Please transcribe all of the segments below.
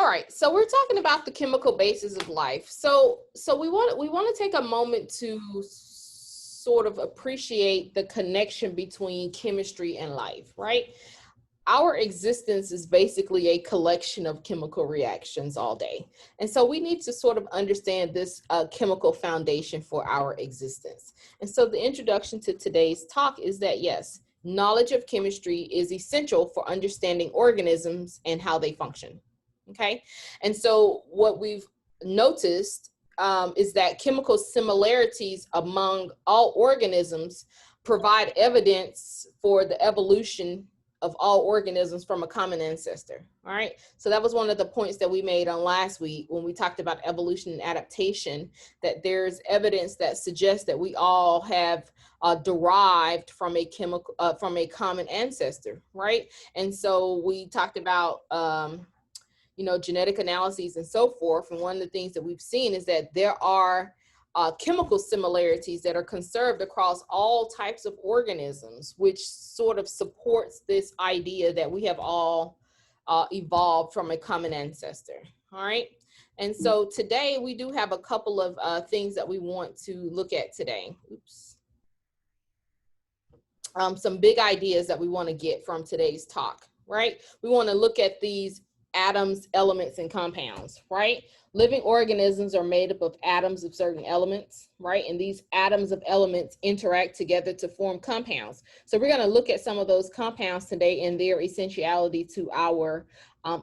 right, so we're talking about the chemical basis of life. So we want to take a moment to sort of appreciate the connection between chemistry and life, right? Our existence is basically a collection of chemical reactions all day. And so we need to sort of understand this chemical foundation for our existence. And so the introduction to today's talk is that, yes, knowledge of chemistry is essential for understanding organisms and how they function. Okay. And so what we've noticed is that chemical similarities among all organisms provide evidence for the evolution of all organisms from a common ancestor. All right. So that was one of the points that we made on last week when we talked about evolution and adaptation, that there's evidence that suggests that we all have derived from a common ancestor. Right. And so we talked about, genetic analyses and so forth. And one of the things that we've seen is that there are chemical similarities that are conserved across all types of organisms, which sort of supports this idea that we have all evolved from a common ancestor. All right. And so today we do have a couple of things that we want to look at today. Oops. Some big ideas that we want to get from today's talk, right? We want to look at these atoms, elements, and compounds, right? Living organisms are made up of atoms of certain elements, right? And these atoms of elements interact together to form compounds. So we're going to look at some of those compounds today and their essentiality to our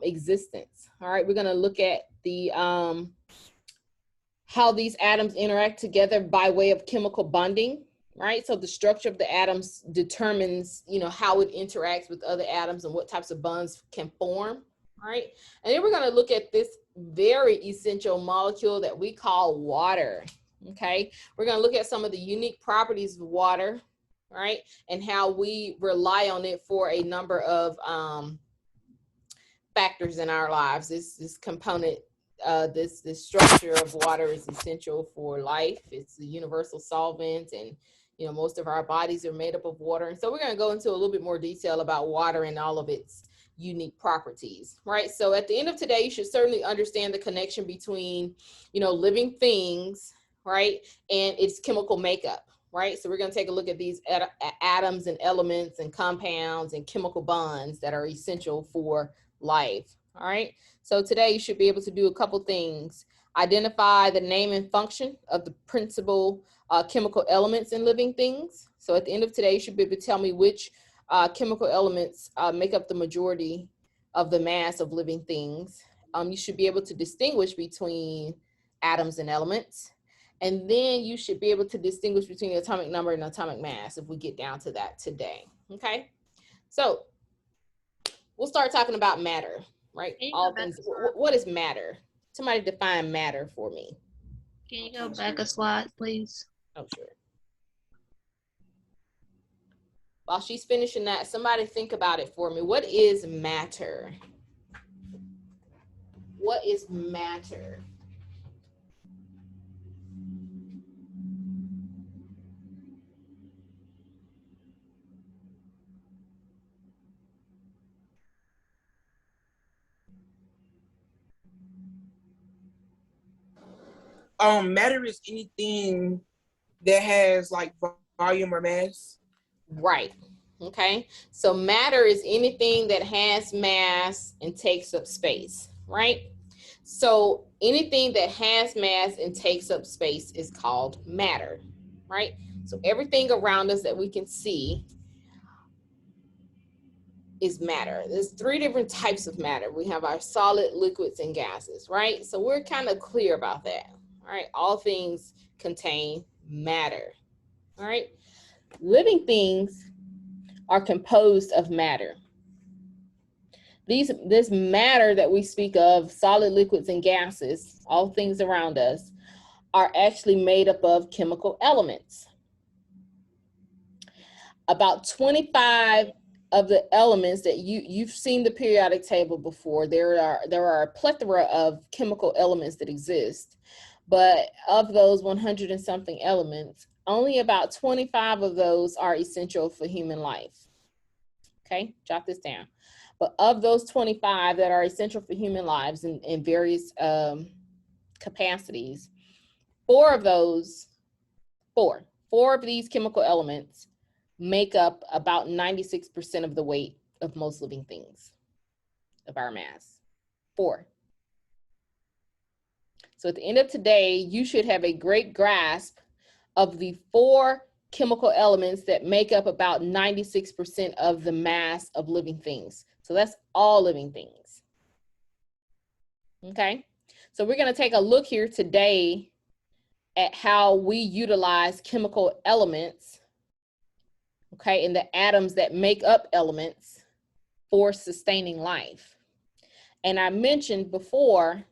existence. All right, we're going to look at the how these atoms interact together by way of chemical bonding, right? So the structure of the atoms determines, how it interacts with other atoms and what types of bonds can form. All right, and then we're going to look at this very essential molecule that we call water. Okay, we're going to look at some of the unique properties of water, right, and how we rely on it for a number of factors in our lives. This component, this structure of water is essential for life. It's a universal solvent, and most of our bodies are made up of water. And so we're going to go into a little bit more detail about water and all of its unique properties, right? So at the end of today, you should certainly understand the connection between, living things, right, and its chemical makeup, right? So we're going to take a look at these atoms and elements and compounds and chemical bonds that are essential for life, all right? So today you should be able to do a couple things. Identify the name and function of the principal chemical elements in living things. So at the end of today, you should be able to tell me which chemical elements make up the majority of the mass of living things. You should be able to distinguish between atoms and elements. And then you should be able to distinguish between the atomic number and atomic mass if we get down to that today. Okay, so we'll start talking about matter, right? All things. What is matter? Somebody define matter for me. Can you go back a slide, please? Oh, sure. While she's finishing that, somebody think about it for me. What is matter? What is matter? Matter is anything that has like volume or mass. Right. Okay. So matter is anything that has mass and takes up space, right? So anything that has mass and takes up space is called matter, right? So everything around us that we can see is matter. There's three different types of matter. We have our solid, liquids, and gases, right? So we're kind of clear about that, all right? All things contain matter, all right? Living things are composed of matter. This matter that we speak of, solid, liquids, and gases, all things around us, are actually made up of chemical elements. About 25 of the elements that you've seen the periodic table before. There are a plethora of chemical elements that exist, but of those 100 and something elements, only about 25 of those are essential for human life. Okay, jot this down. But of those 25 that are essential for human lives in various capacities, four of these chemical elements make up about 96% of the weight of most living things, of our mass. 4. So at the end of today, you should have a great grasp of the 4 chemical elements that make up about 96% of the mass of living things. So that's all living things. Okay, so we're going to take a look here today at how we utilize chemical elements, okay, and the atoms that make up elements for sustaining life. And I mentioned before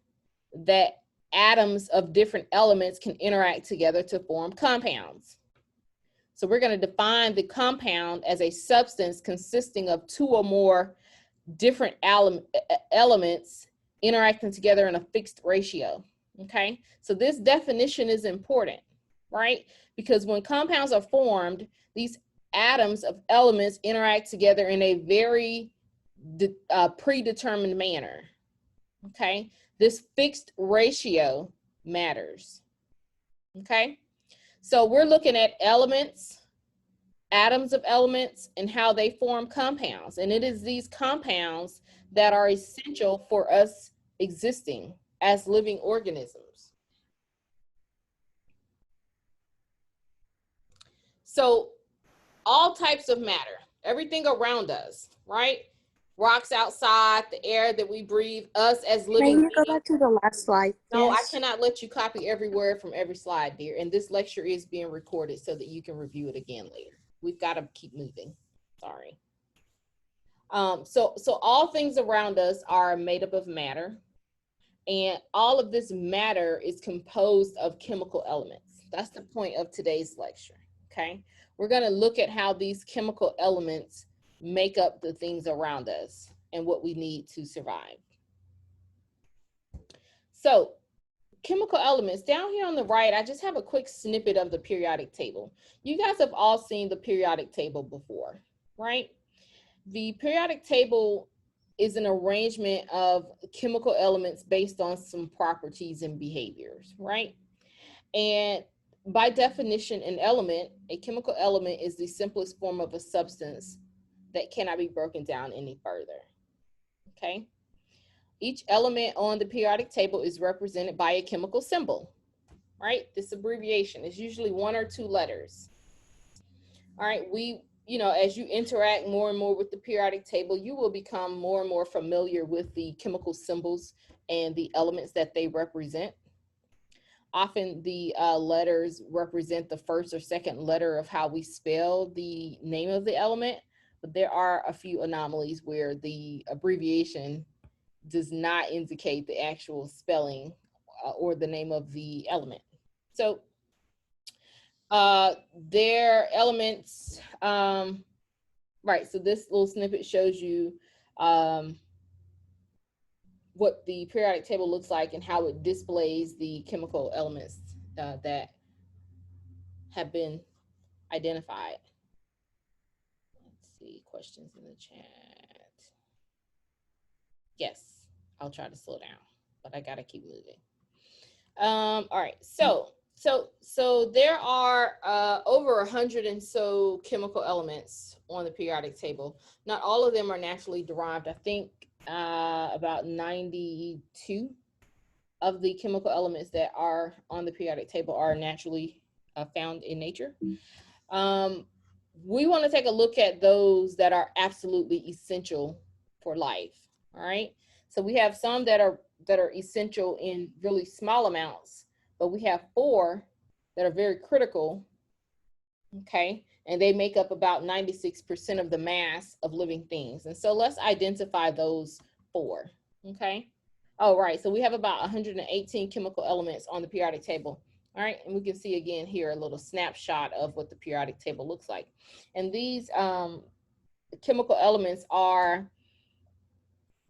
that atoms of different elements can interact together to form compounds. So we're going to define the compound as a substance consisting of 2 or more different elements interacting together in a fixed ratio. Okay, so this definition is important, right? Because when compounds are formed, these atoms of elements interact together in a very predetermined manner. Okay, this fixed ratio matters. Okay, so we're looking at elements, atoms of elements, and how they form compounds. And it is these compounds that are essential for us existing as living organisms. So all types of matter, everything around us, right? Rocks outside, the air that we breathe, us as living Can you go back to the last slide? No, Yes. I cannot let you copy every word from every slide, dear. And this lecture is being recorded so that you can review it again later. We've got to keep moving. Sorry. So all things around us are made up of matter. And all of this matter is composed of chemical elements. That's the point of today's lecture, okay? We're going to look at how these chemical elements make up the things around us and what we need to survive. So chemical elements, down here on the right, I just have a quick snippet of the periodic table. You guys have all seen the periodic table before, right? The periodic table is an arrangement of chemical elements based on some properties and behaviors, right? And by definition, a chemical element is the simplest form of a substance that cannot be broken down any further, okay? Each element on the periodic table is represented by a chemical symbol, right? This abbreviation is usually 1 or 2 letters. All right, as you interact more and more with the periodic table, you will become more and more familiar with the chemical symbols and the elements that they represent. Often the letters represent the first or second letter of how we spell the name of the element, but there are a few anomalies where the abbreviation does not indicate the actual spelling or the name of the element. So their elements, right, so this little snippet shows you what the periodic table looks like and how it displays the chemical elements that have been identified. Let's see, questions in the chat. Yes, I'll try to slow down, but I gotta keep moving. All right, so there are over 100 and so chemical elements on the periodic table. Not all of them are naturally derived. I think about 92 of the chemical elements that are on the periodic table are naturally found in nature. We want to take a look at those that are absolutely essential for life. All right, so we have some that are essential in really small amounts, but we have 4 that are very critical, okay? And they make up about 96% of the mass of living things. And so let's identify those 4, okay? All right, so we have about 118 chemical elements on the periodic table. All right, and we can see again here a little snapshot of what the periodic table looks like. And these chemical elements are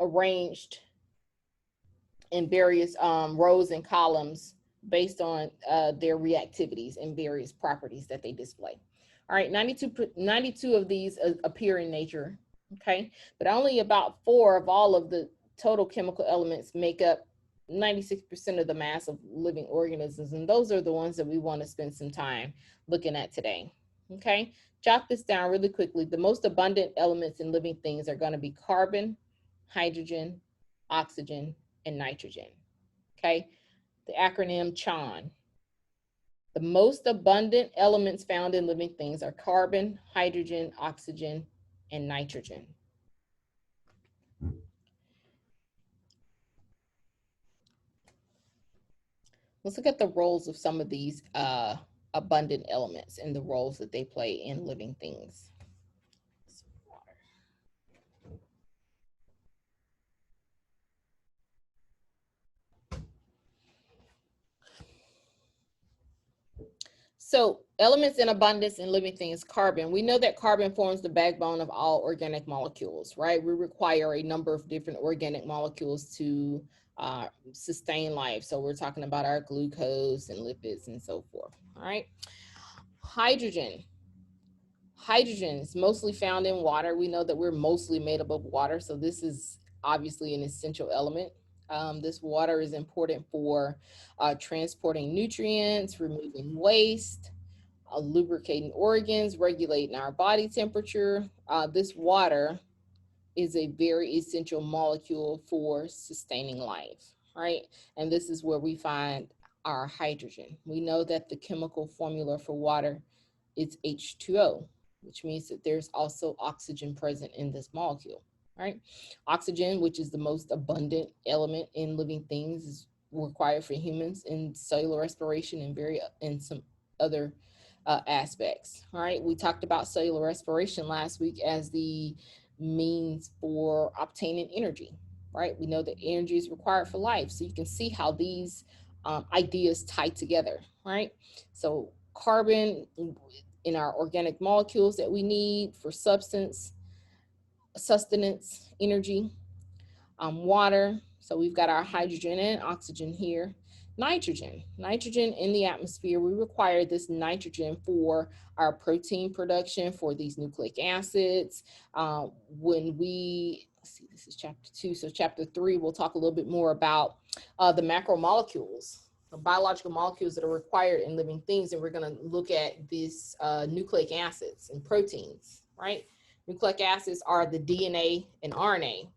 arranged in various rows and columns based on their reactivities and various properties that they display. All right, 92 of these appear in nature. okay? But only about 4 of all of the total chemical elements make up 96% of the mass of living organisms, and those are the ones that we want to spend some time looking at today, okay? Jot this down really quickly. The most abundant elements in living things are going to be carbon, hydrogen, oxygen, and nitrogen, okay? The acronym CHON. The most abundant elements found in living things are carbon, hydrogen, oxygen, and nitrogen. Let's look at the roles of some of these abundant elements and the roles that they play in living things. So elements in abundance in living things, carbon. We know that carbon forms the backbone of all organic molecules, right? We require a number of different organic molecules to sustain life. So we're talking about our glucose and lipids and so forth, all right? Hydrogen. Hydrogen is mostly found in water. We know that we're mostly made up of water, so this is obviously an essential element. This water is important for transporting nutrients, removing waste, lubricating organs, regulating our body temperature. This water is a very essential molecule for sustaining life, right? And this is where we find our hydrogen. We know that the chemical formula for water is H2O, which means that there's also oxygen present in this molecule, right? Oxygen, which is the most abundant element in living things, is required for humans in cellular respiration and some other aspects, all right? We talked about cellular respiration last week as the means for obtaining energy, right? We know that energy is required for life. So you can see how these ideas tie together, right? So carbon in our organic molecules that we need for sustenance, energy, water. So we've got our hydrogen and oxygen here. Nitrogen in the atmosphere. We require this nitrogen for our protein production, for these nucleic acids. When we, let's see, this is chapter 2. So chapter 3, we'll talk a little bit more about the macromolecules, the biological molecules that are required in living things. And we're going to look at these nucleic acids and proteins, right? Nucleic acids are the DNA and RNA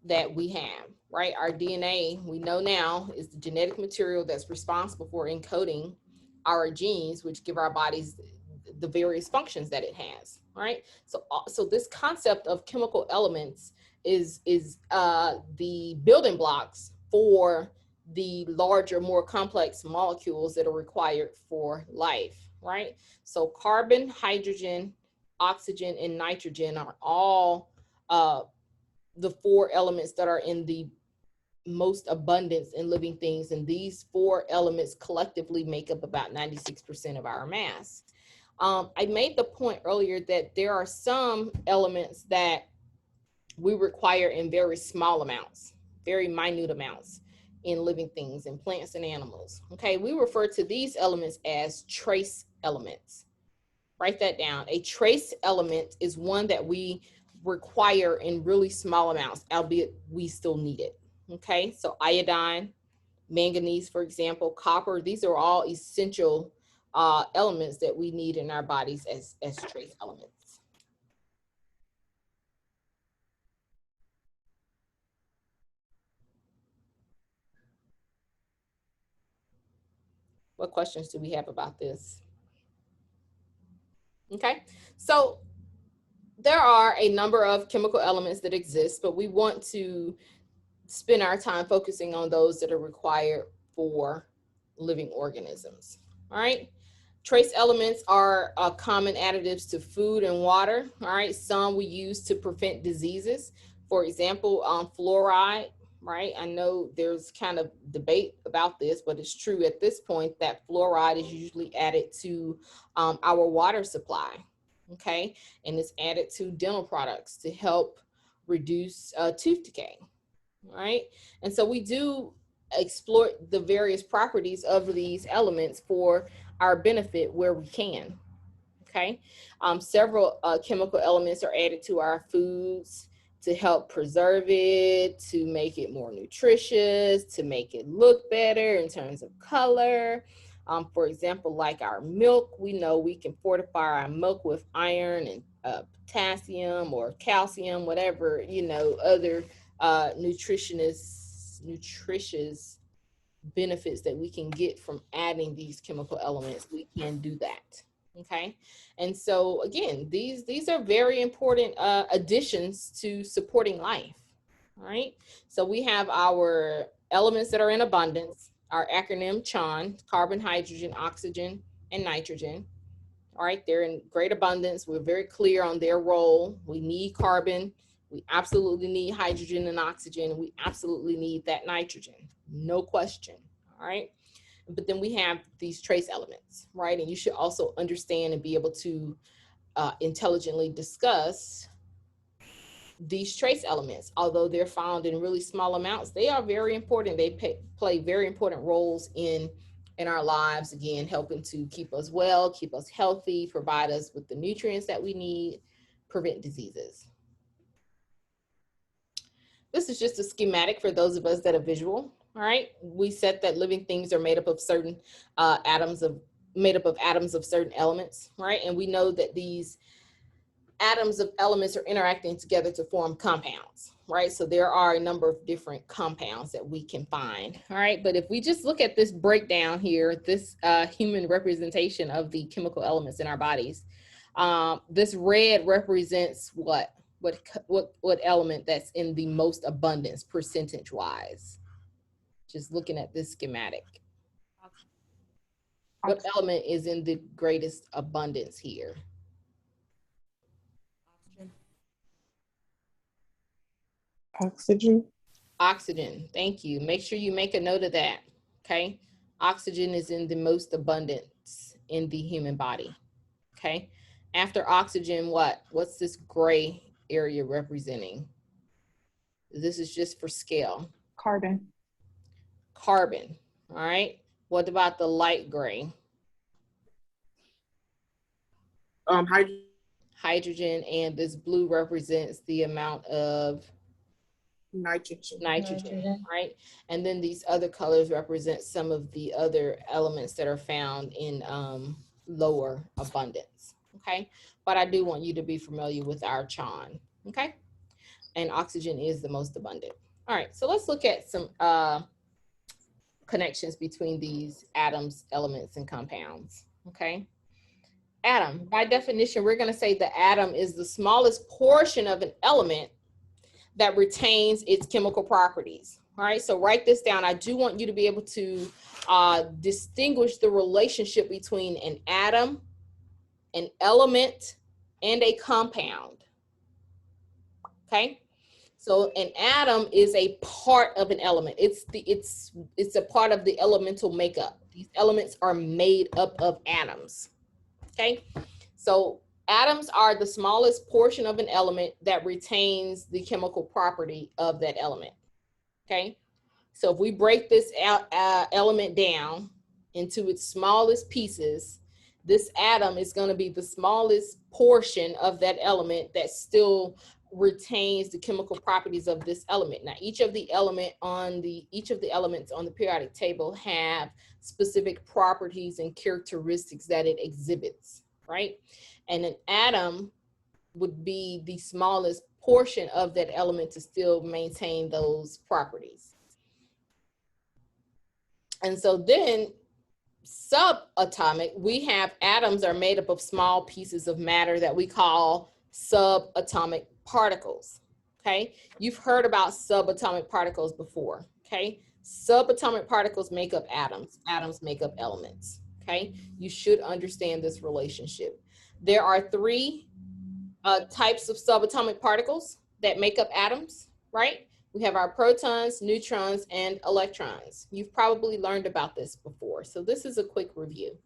that we have, right? Our DNA, we know now, is the genetic material that's responsible for encoding our genes, which give our bodies the various functions that it has, right? So this concept of chemical elements is the building blocks for the larger, more complex molecules that are required for life, right? So carbon, hydrogen, oxygen, and nitrogen are all the 4 elements that are in the most abundance in living things. And these 4 elements collectively make up about 96% of our mass. I made the point earlier that there are some elements that we require in very small amounts, very minute amounts in living things, in plants and animals. Okay, we refer to these elements as trace elements. Write that down. A trace element is one that we require in really small amounts, albeit we still need it. Okay, so iodine, manganese, for example, copper, these are all essential elements that we need in our bodies as trace elements. What questions do we have about this? Okay, so there are a number of chemical elements that exist, but we want to spend our time focusing on those that are required for living organisms. All right. Trace elements are common additives to food and water. All right. Some we use to prevent diseases. For example, fluoride, right? I know there's kind of debate about this, but it's true at this point that fluoride is usually added to our water supply. Okay. And it's added to dental products to help reduce tooth decay. Right? And so we do exploit the various properties of these elements for our benefit where we can. Okay, several chemical elements are added to our foods to help preserve it, to make it more nutritious, to make it look better in terms of color. For example, like our milk, we know we can fortify our milk with iron and potassium or calcium, whatever, you know, other nutritious benefits that we can get from adding these chemical elements. We can do that. Okay, and so again, these are very important additions to supporting life. All right, so we have our elements that are in abundance, our acronym CHON: carbon, hydrogen, oxygen, and nitrogen. All right, they're in great abundance. We're very clear on their role. We need carbon, we absolutely need hydrogen and oxygen, and we absolutely need that nitrogen, no question. All right, but then we have these trace elements, right? And you should also understand and be able to intelligently discuss these trace elements. Although they're found in really small amounts, they are very important. They play very important roles in our lives, again, helping to keep us well, keep us healthy, provide us with the nutrients that we need, prevent diseases. This is just a schematic for those of us that are visual. All right, we said that living things are made up of certain atoms of certain elements, right? And we know that these atoms of elements are interacting together to form compounds, right? So there are a number of different compounds that we can find, all right? But if we just look at this breakdown here, this human representation of the chemical elements in our bodies, this red represents what element that's in the most abundance percentage wise? Just looking at this schematic. What element is in the greatest abundance here? Oxygen. Oxygen, thank you. Make sure you make a note of that, okay? Oxygen is in the most abundance in the human body, okay? After oxygen, what's this gray area representing? This is just for scale. Carbon. Carbon, all right? What about the light gray? Hydrogen. Hydrogen, and this blue represents the amount of Nitrogen. Right? And then these other colors represent some of the other elements that are found in lower abundance, okay? But I do want you to be familiar with our CHON, okay? And oxygen is the most abundant. All right, so let's look at some connections between these atoms, elements, and compounds, okay? Atom, by definition, we're gonna say the atom is the smallest portion of an element that retains its chemical properties. All right, so write this down. I do want you to be able to distinguish the relationship between an atom, an element, and a compound. Okay, so an atom is a part of an element. It's a part of the elemental makeup. These elements are made up of atoms. Okay, so atoms are the smallest portion of an element that retains the chemical property of that element, okay? So if we break this element down into its smallest pieces, this atom is gonna be the smallest portion of that element that still retains the chemical properties of this element. Now, each of the elements on the periodic table have specific properties and characteristics that it exhibits, right? And an atom would be the smallest portion of that element to still maintain those properties. And so then subatomic, we have atoms are made up of small pieces of matter that we call subatomic particles, okay? You've heard about subatomic particles before, okay? Subatomic particles make up atoms, atoms make up elements, okay? You should understand this relationship. There are three types of subatomic particles that make up atoms, right? We have our protons, neutrons, and electrons. You've probably learned about this before, so this is a quick review.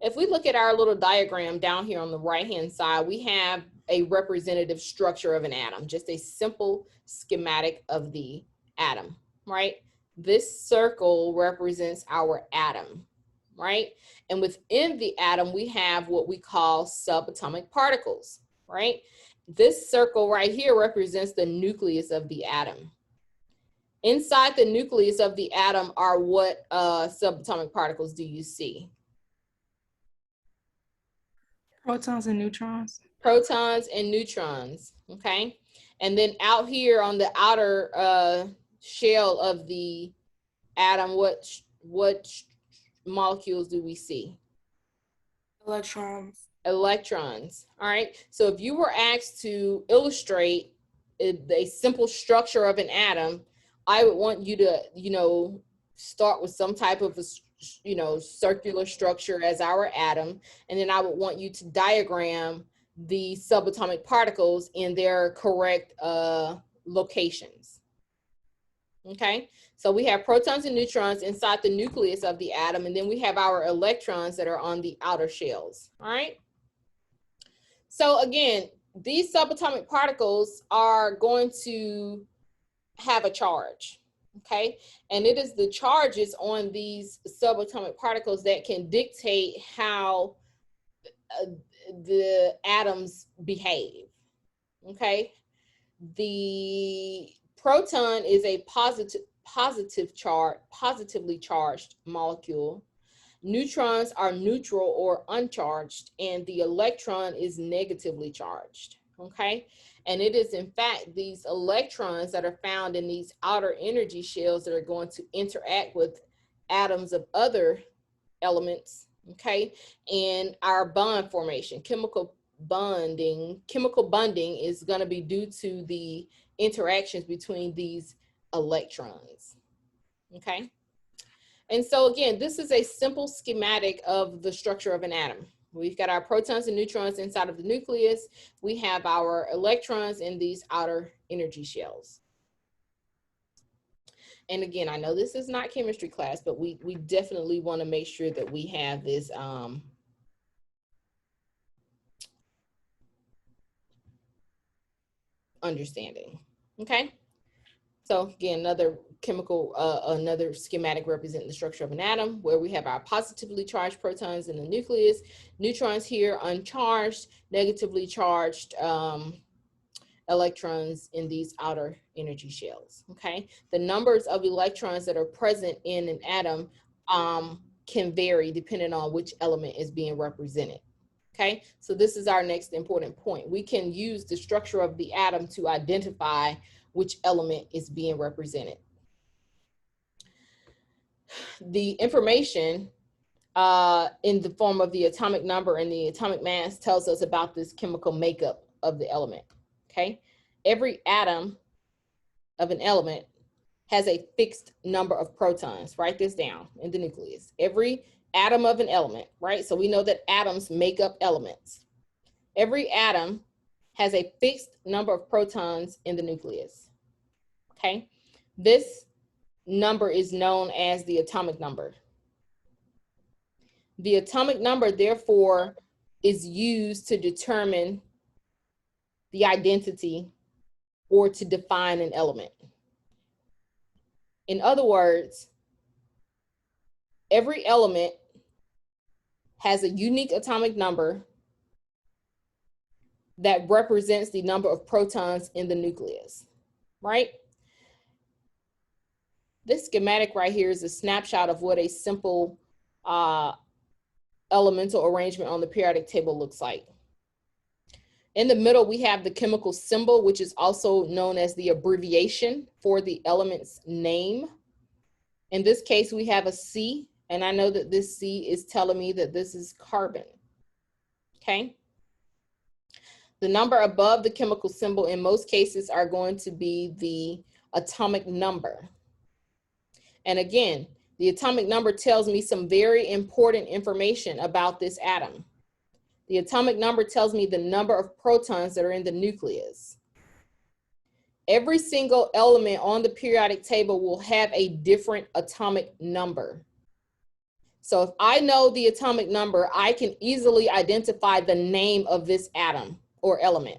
If we look at our little diagram down here on the right-hand side, we have a representative structure of an atom, just a simple schematic of the atom, right? This circle represents our atom. right? And within the atom, we have what we call subatomic particles, right? This circle right here represents the nucleus of the atom. Inside the nucleus of the atom are what subatomic particles do you see? Protons and neutrons. Protons and neutrons, okay? And then out here on the outer shell of the atom, what molecules do we see? Electrons. Electrons, all right? So if you were asked to illustrate a simple structure of an atom, I would want you to, start with some type of a, circular structure as our atom, and then I would want you to diagram the subatomic particles in their correct locations. Okay, so we have protons and neutrons inside the nucleus of the atom, and then we have our electrons that are on the outer shells. All right. So again, these subatomic particles are going to have a charge. Okay, and it is the charges on these subatomic particles that can dictate how the atoms behave. Okay, the proton is a positively charged molecule. Neutrons are neutral or uncharged, and the electron is negatively charged. Okay, and it is in fact these electrons that are found in these outer energy shells that are going to interact with atoms of other elements, okay, and our bond formation. Chemical bonding is going to be due to the interactions between these electrons, okay. And so again, this is a simple schematic of the structure of an atom. We've got our protons and neutrons inside of the nucleus. We have our electrons in these outer energy shells. And again, I know this is not chemistry class, but we definitely want to make sure that we have this understanding. Okay. So again, another another schematic representing the structure of an atom, where we have our positively charged protons in the nucleus, neutrons here uncharged, negatively charged electrons in these outer energy shells. Okay, the numbers of electrons that are present in an atom can vary depending on which element is being represented. Okay, so this is our next important point. We can use the structure of the atom to identify which element is being represented. The information in the form of the atomic number and the atomic mass tells us about this chemical makeup of the element. Okay, every atom of an element has a fixed number of protons. Write this down in the nucleus. Every atom of an element, right? So we know that atoms make up elements. Every atom has a fixed number of protons in the nucleus. Okay, this number is known as the atomic number. The atomic number, therefore, is used to determine the identity or to define an element. In other words, every element has a unique atomic number that represents the number of protons in the nucleus, right? This schematic right here is a snapshot of what a simple elemental arrangement on the periodic table looks like. In the middle, we have the chemical symbol, which is also known as the abbreviation for the element's name. In this case, we have a C, and I know that this C is telling me that this is carbon, okay? The number above the chemical symbol in most cases are going to be the atomic number. And again, the atomic number tells me some very important information about this atom. The atomic number tells me the number of protons that are in the nucleus. Every single element on the periodic table will have a different atomic number. So if I know the atomic number, I can easily identify the name of this atom or element.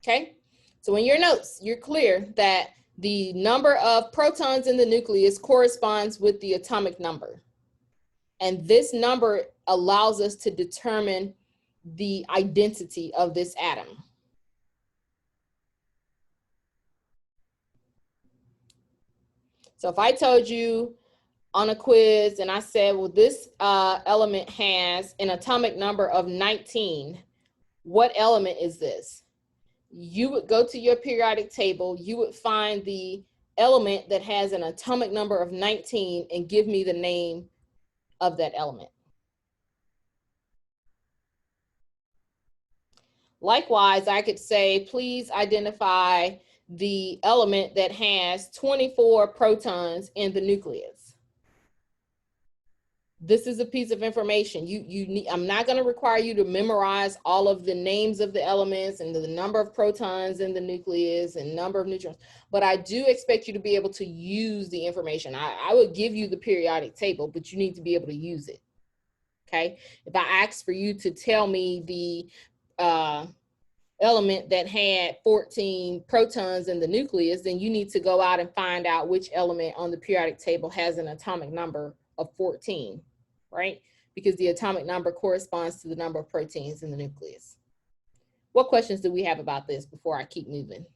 Okay, so in your notes, you're clear that The number of protons in the nucleus corresponds with the atomic number. And this number allows us to determine the identity of this atom. So if I told you on a quiz and I said, well, this element has an atomic number of 19, what element is this? You would go to your periodic table, you would find the element that has an atomic number of 19 and give me the name of that element. Likewise, I could say, please identify the element that has 24 protons in the nucleus. This is a piece of information. I'm not going to require you to memorize all of the names of the elements and the number of protons in the nucleus and number of neutrons, but I do expect you to be able to use the information. I would give you the periodic table, but you need to be able to use it. Okay. If I ask for you to tell me the element that had 14 protons in the nucleus, then you need to go out and find out which element on the periodic table has an atomic number of 14, right? Because the atomic number corresponds to the number of proteins in the nucleus. What questions do we have about this before I keep moving?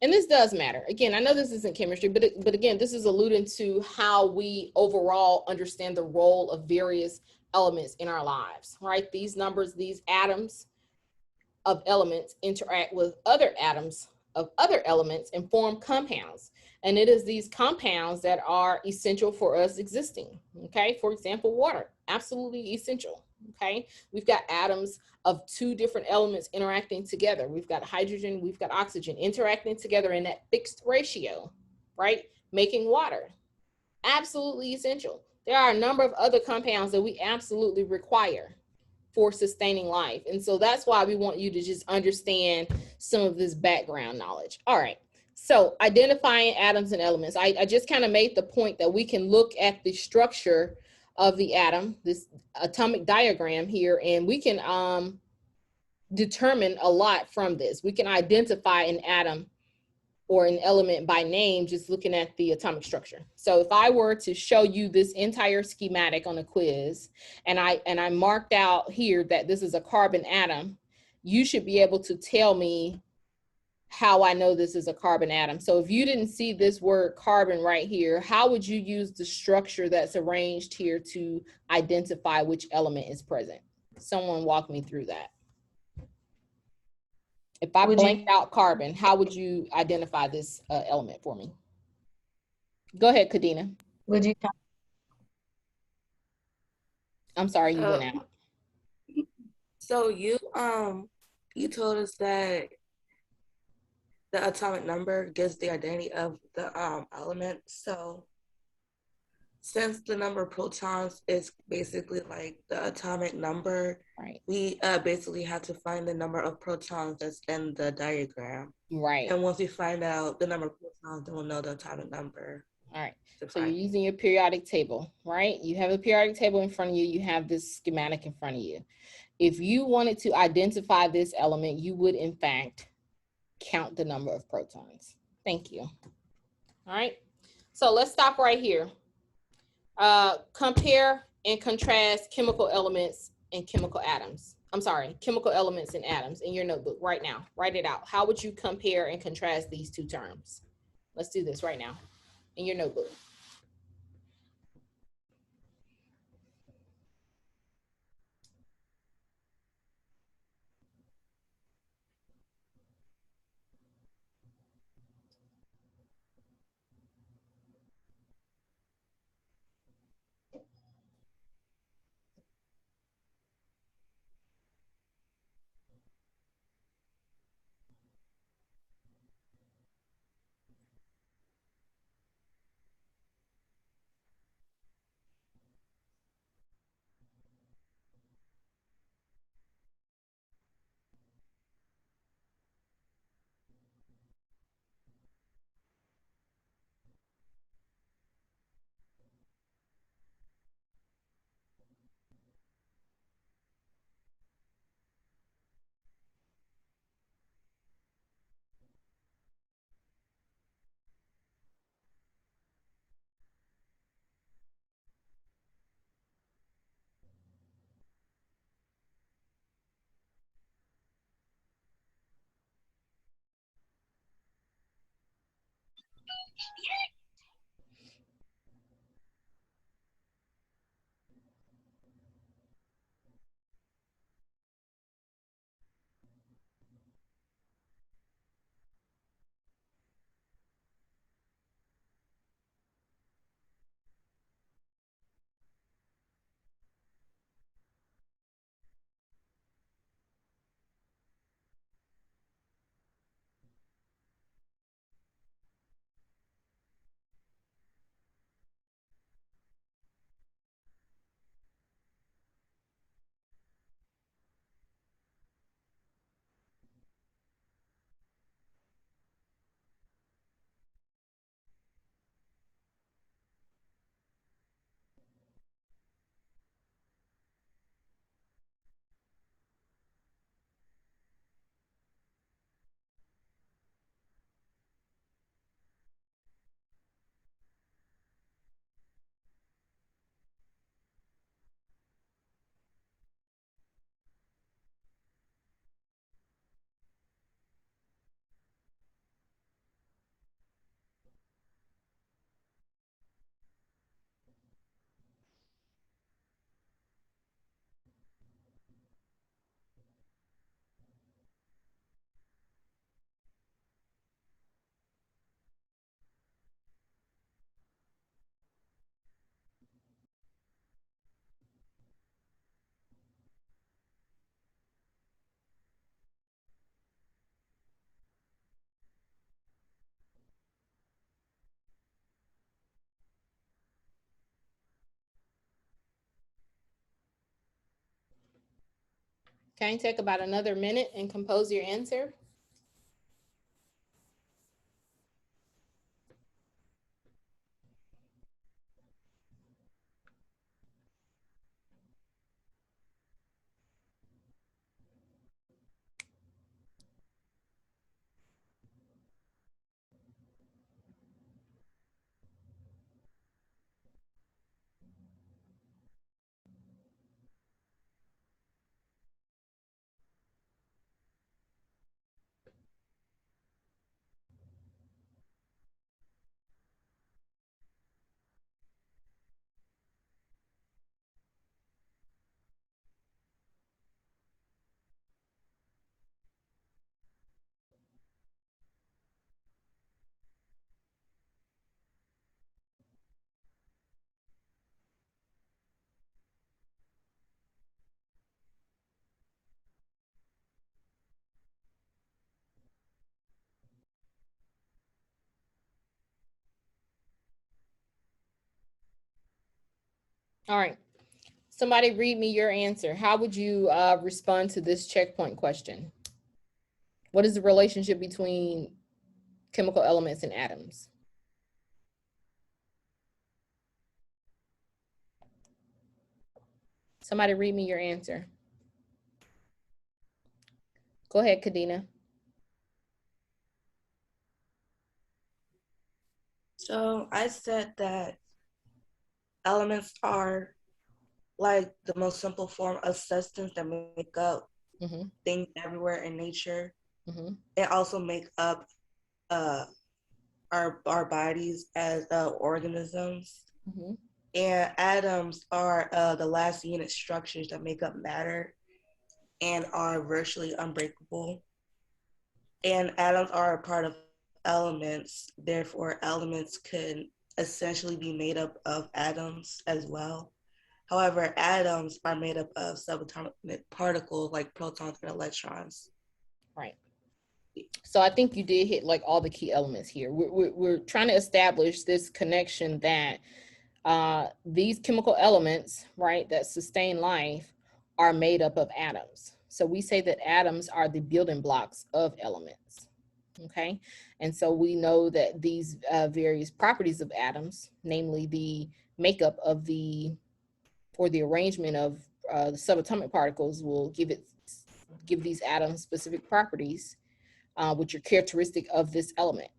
And this does matter. Again, I know this isn't chemistry, but again, this is alluding to how we overall understand the role of various elements in our lives, right? These numbers, these atoms of elements interact with other atoms of other elements and form compounds. And it is these compounds that are essential for us existing, okay? For example, water, absolutely essential, okay? We've got atoms of two different elements interacting together. We've got hydrogen, we've got oxygen interacting together in that fixed ratio, right? Making water, absolutely essential. There are a number of other compounds that we absolutely require for sustaining life. And so that's why we want you to just understand some of this background knowledge. All right, so identifying atoms and elements. I just kind of made the point that we can look at the structure of the atom, this atomic diagram here, and we can determine a lot from this. We can identify an atom or an element by name just looking at the atomic structure. So if I were to show you this entire schematic on a quiz and I marked out here that this is a carbon atom, you should be able to tell me how I know this is a carbon atom. So if you didn't see this word carbon right here, how would you use the structure that's arranged here to identify which element is present? Someone walk me through that. If I blanked out carbon, how would you identify this element for me? Go ahead, Kadena. Would you? I'm sorry, you went out. So you told us that the atomic number gives the identity of the element. So since the number of protons is basically like the atomic number, right? We basically have to find the number of protons that's in the diagram. Right. And once we find out the number of protons, then we'll know the atomic number. All right. So you're using your periodic table, right? You have a periodic table in front of you. You have this schematic in front of you. If you wanted to identify this element, you would in fact count the number of protons. Thank you. All right. So let's stop right here. Compare and contrast chemical elements and chemical atoms. I'm sorry, chemical elements and atoms in your notebook right now. Write it out. How would you compare and contrast these two terms? Let's do this right now in your notebook. Okay, take about another minute and compose your answer. All right. Somebody read me your answer. How would you respond to this checkpoint question? What is the relationship between chemical elements and atoms? Somebody read me your answer. Go ahead, Kadena. So I said that elements are like the most simple form of substance that make up things everywhere in nature. They also make up our bodies as organisms. And atoms are the last unit structures that make up matter and are virtually unbreakable. And atoms are a part of elements, therefore elements could essentially be made up of atoms as well. However, atoms are made up of subatomic particles like protons and electrons. Right. So I think you did hit like all the key elements here. We're trying to establish this connection that these chemical elements, right, that sustain life are made up of atoms. So we say that atoms are the building blocks of elements. Okay. And so we know that these various properties of atoms, namely the makeup of the arrangement of the subatomic particles, will give these atoms specific properties, which are characteristic of this element.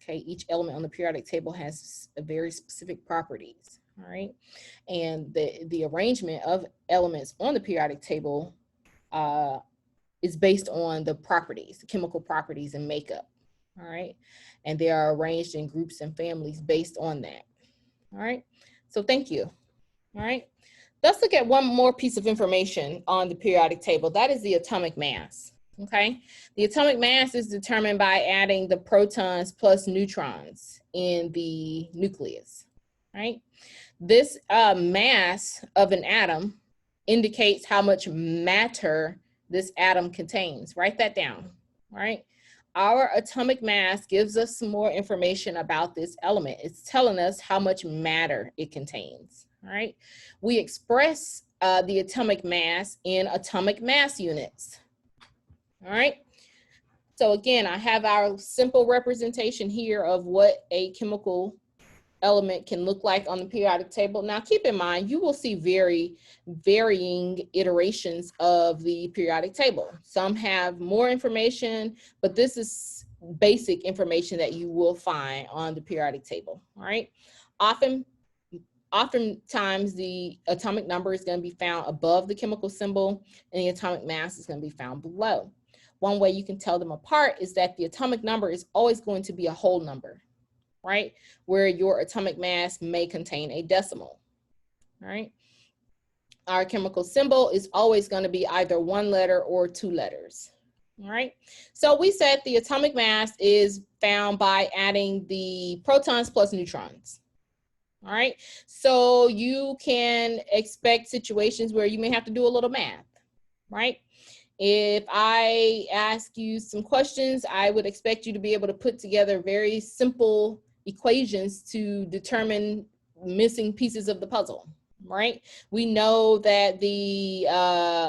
Okay, each element on the periodic table has a very specific properties. All right, and the arrangement of elements on the periodic table is based on the properties, the chemical properties and makeup. all right? And they are arranged in groups and families based on that, all right? So thank you, all right? Let's look at one more piece of information on the periodic table. That is the atomic mass, okay? The atomic mass is determined by adding the protons plus neutrons in the nucleus, right? This mass of an atom indicates how much matter this atom contains. Write that down, right? Our atomic mass gives us some more information about this element. It's telling us how much matter it contains, right? We express the atomic mass in atomic mass units, all right? So again, I have our simple representation here of what a chemical element can look like on the periodic table. Now, keep in mind, you will see varying iterations of the periodic table. Some have more information, but this is basic information that you will find on the periodic table, all right? Oftentimes, the atomic number is going to be found above the chemical symbol, and the atomic mass is going to be found below. One way you can tell them apart is that the atomic number is always going to be a whole number, right? Where your atomic mass may contain a decimal, right? Our chemical symbol is always going to be either one letter or two letters, all right? So we said the atomic mass is found by adding the protons plus neutrons, all right? So you can expect situations where you may have to do a little math, right? If I ask you some questions, I would expect you to be able to put together very simple equations to determine missing pieces of the puzzle, right? We know that the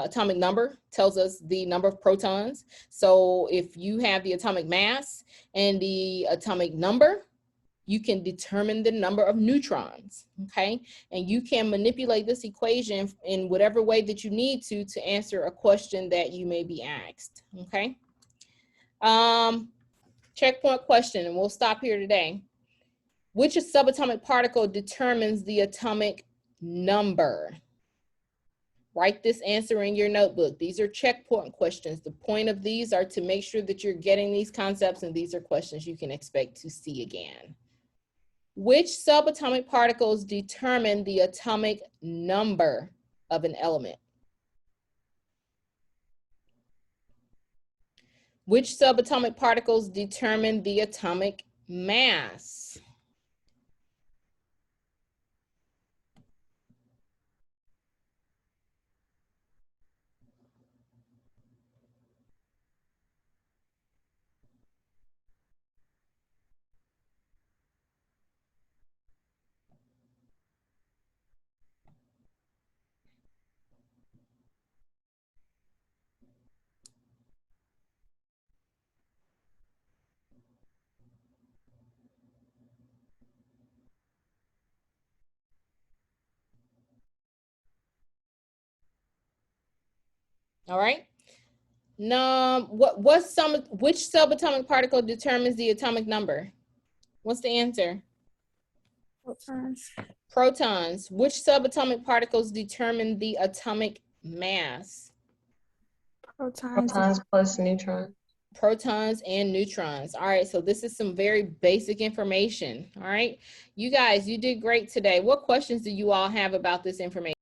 atomic number tells us the number of protons. So if you have the atomic mass and the atomic number, you can determine the number of neutrons, okay? And you can manipulate this equation in whatever way that you need to answer a question that you may be asked, okay? Checkpoint question, and we'll stop here today. Which subatomic particle determines the atomic number? Write this answer in your notebook. These are checkpoint questions. The point of these are to make sure that you're getting these concepts, and these are questions you can expect to see again. Which subatomic particles determine the atomic number of an element? Which subatomic particles determine the atomic mass? All right. Now, which subatomic particle determines the atomic number? What's the answer? Protons. Protons. Which subatomic particles determine the atomic mass? Protons. Protons plus neutrons. Protons and neutrons. All right, so this is some very basic information. All right, you guys, you did great today. What questions do you all have about this information?